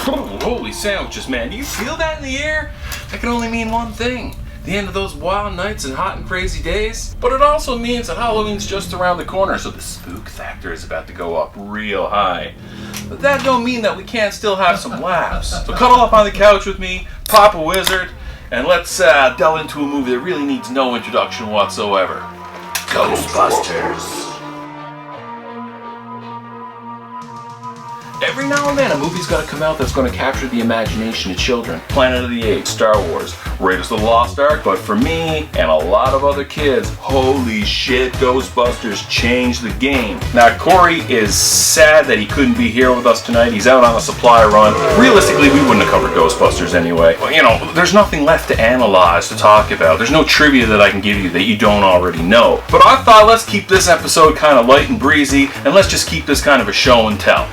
Holy sandwiches, man. Do you feel that in the air? That can only mean one thing. The end of those wild nights and hot and crazy days. But it also means that Halloween's just around the corner, so the spook factor is about to go up real high. But that don't mean that we can't still have some laughs. So cuddle up on the couch with me, pop a wizard, and let's delve into a movie that really needs no introduction whatsoever. Ghostbusters. Every now and then a movie's gotta come out that's gonna capture the imagination of children. Planet of the Apes, Star Wars, Raiders of the Lost Ark, but for me and a lot of other kids, holy shit, Ghostbusters changed the game. Now Corey is sad that he couldn't be here with us tonight. He's out on a supply run. Realistically, we wouldn't have covered Ghostbusters anyway. Well, you know, there's nothing left to analyze, to talk about. There's no trivia that I can give you that you don't already know. But I thought let's keep this episode kind of light and breezy, and let's just keep this kind of a show and tell.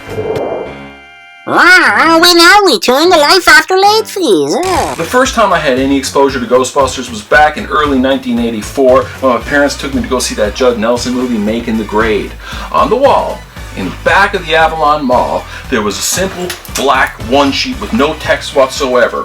Wow, we now return to life after late fees. The first time I had any exposure to Ghostbusters was back in early 1984 when my parents took me to go see that Judd Nelson movie, Making the Grade. On the wall, in the back of the Avalon Mall, there was a simple black one sheet with no text whatsoever.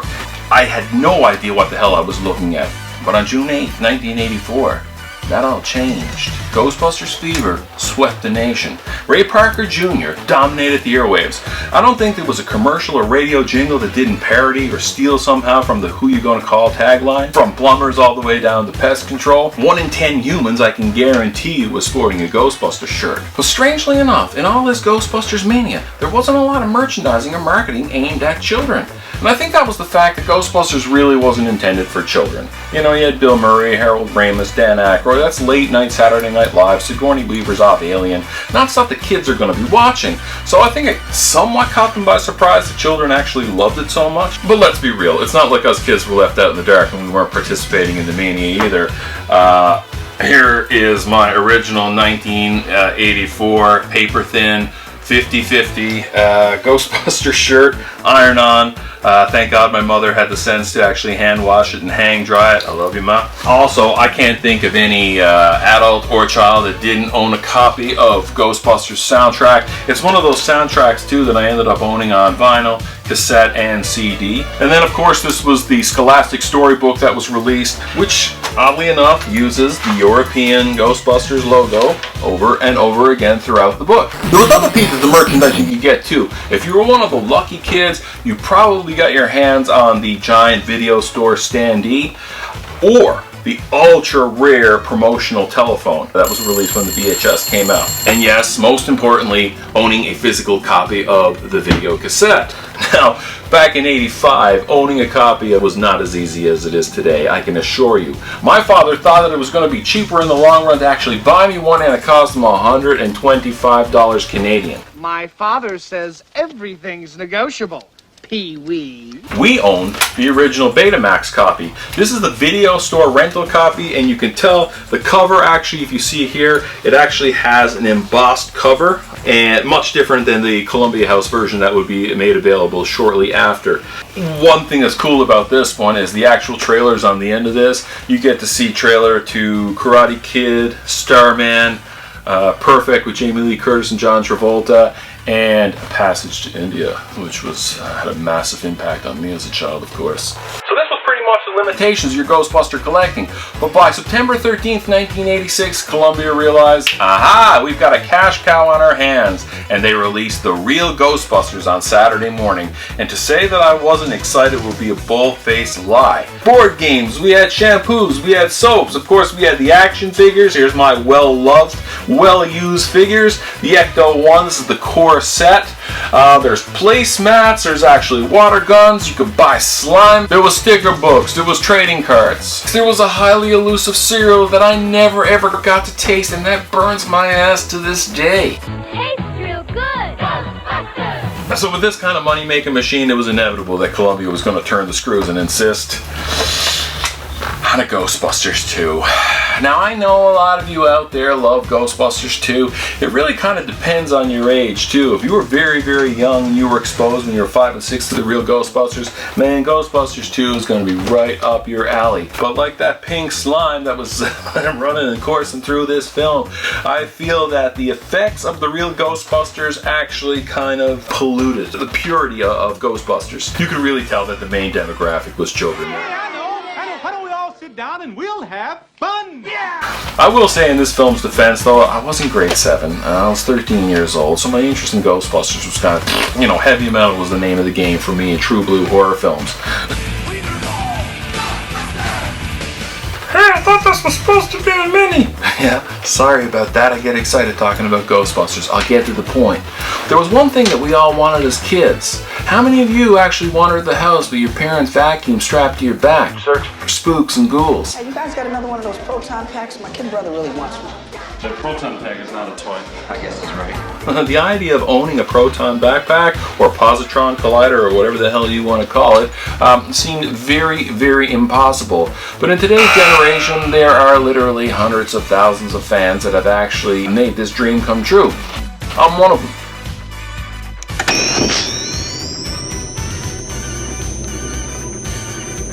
I had no idea what the hell I was looking at. But on June 8th, 1984, that all changed. Ghostbusters fever swept the nation. Ray Parker Jr. dominated the airwaves. I don't think there was a commercial or radio jingle that didn't parody or steal somehow from the Who You Gonna Call tagline. From plumbers all the way down to pest control. 1 in 10 humans, I can guarantee you, was sporting a Ghostbusters shirt. But strangely enough, in all this Ghostbusters mania, there wasn't a lot of merchandising or marketing aimed at children. And I think that was the fact that Ghostbusters really wasn't intended for children. You know, you had Bill Murray, Harold Ramis, Dan Aykroyd. That's late night Saturday Night Live, Sigourney Weaver's off Alien. Not stuff that kids are going to be watching. So I think it somewhat caught them by surprise that children actually loved it so much. But let's be real, it's not like us kids were left out in the dark and we weren't participating in the mania either. Here is my original 1984 paper thin 50-50 Ghostbuster shirt, iron on. Thank God my mother had the sense to actually hand wash it and hang dry it. I love you, Ma. Also, I can't think of any adult or child that didn't own a copy of Ghostbusters soundtrack. It's one of those soundtracks too that I ended up owning on vinyl, cassette, and CD. And then of course this was the Scholastic storybook that was released, which oddly enough uses the European Ghostbusters logo over and over again throughout the book. There was other pieces of merchandise you could get too. If you were one of the lucky kids, you probably got your hands on the giant video store standee or the ultra rare promotional telephone that was released when the VHS came out. And yes, most importantly, owning a physical copy of the video cassette. Now, back in '85, owning a copy was not as easy as it is today, I can assure you. My father thought that it was going to be cheaper in the long run to actually buy me one, and it cost him $125 Canadian. My father says everything's negotiable. Pee-wee. We owned the original Betamax copy. This is the video store rental copy, and you can tell the cover actually, if you see here, it actually has an embossed cover, and much different than the Columbia House version that would be made available shortly after. One thing that's cool about this one is the actual trailers on the end of this. You get to see trailer to Karate Kid, Starman, Perfect with Jamie Lee Curtis and John Travolta, and A Passage to India, which had a massive impact on me as a child, of course. So this was pretty much the limitations of your Ghostbuster collecting. But by September 13th, 1986, Columbia realized, aha, we've got a cash cow on our hands, and they released The Real Ghostbusters on Saturday morning. And to say that I wasn't excited would be a bald-faced lie. Board games, we had shampoos, we had soaps, of course we had the action figures. Here's my well-loved, well-used figures. The Ecto-1, this is the core set. There's placemats, there's actually water guns, you could buy slime, there was sticker books, there was trading cards. There was a highly elusive cereal that I never ever got to taste, and that burns my ass to this day. Tastes real good. Ghostbusters! So with this kind of money-making machine, it was inevitable that Columbia was going to turn the screws and insist on a Ghostbusters 2. Now, I know a lot of you out there love Ghostbusters 2. It really kind of depends on your age, too. If you were very, very young and you were exposed when you were 5 and 6 to the real Ghostbusters, man, Ghostbusters 2 is going to be right up your alley. But like that pink slime that was running and coursing through this film, I feel that the effects of the real Ghostbusters actually kind of polluted the purity of Ghostbusters. You could really tell that the main demographic was children. I know. Why don't we all sit down and we'll have fun? Yeah! I will say in this film's defense, though, I was in grade 7. I was 13 years old, so my interest in Ghostbusters was kind of, you know, heavy metal was the name of the game for me in true blue horror films. Hey, I thought this was supposed to be a mini! Yeah, sorry about that. I get excited talking about Ghostbusters. I'll get to the point. There was one thing that we all wanted as kids. How many of you actually wandered the house with your parents' vacuum strapped to your back, searching for spooks and ghouls? Hey, you guys got another one of those proton packs? My kid brother really wants one. The proton pack is not a toy. I guess that's right. The idea of owning a proton backpack or positron collider or whatever the hell you want to call it seemed very, very impossible. But in today's generation, there are literally hundreds of thousands of fans that have actually made this dream come true. I'm one of them.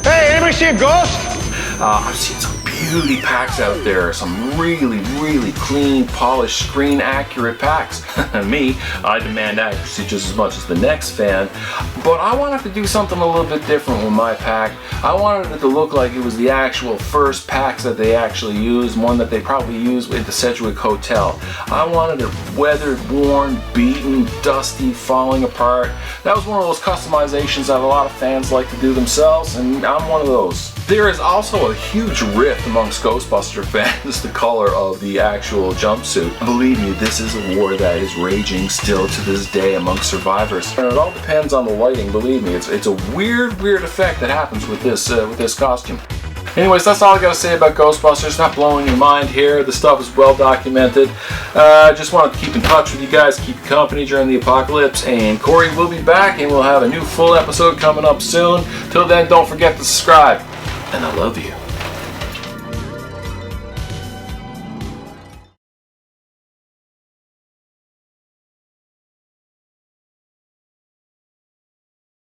Hey, anybody see a ghost? I've seen some beauty packs out there, some really, really clean, polished, screen-accurate packs. Me, I demand accuracy just as much as the next fan, but I wanted to do something a little bit different with my pack. I wanted it to look like it was the actual first packs that they actually used, one that they probably used at the Sedgwick Hotel. I wanted it weathered, worn, beaten, dusty, falling apart. That was one of those customizations that a lot of fans like to do themselves, and I'm one of those. There is also a huge rift amongst Ghostbuster fans, the color of the actual jumpsuit. Believe me, this is a war that is raging still to this day amongst survivors. And it all depends on the lighting, believe me. It's a weird effect that happens with this costume. Anyways, that's all I gotta say about Ghostbusters. Not blowing your mind here. The stuff is well documented. Just wanted to keep in touch with you guys, keep you company during the apocalypse. And Corey will be back, and we'll have a new full episode coming up soon. Till then, don't forget to subscribe. And I love you.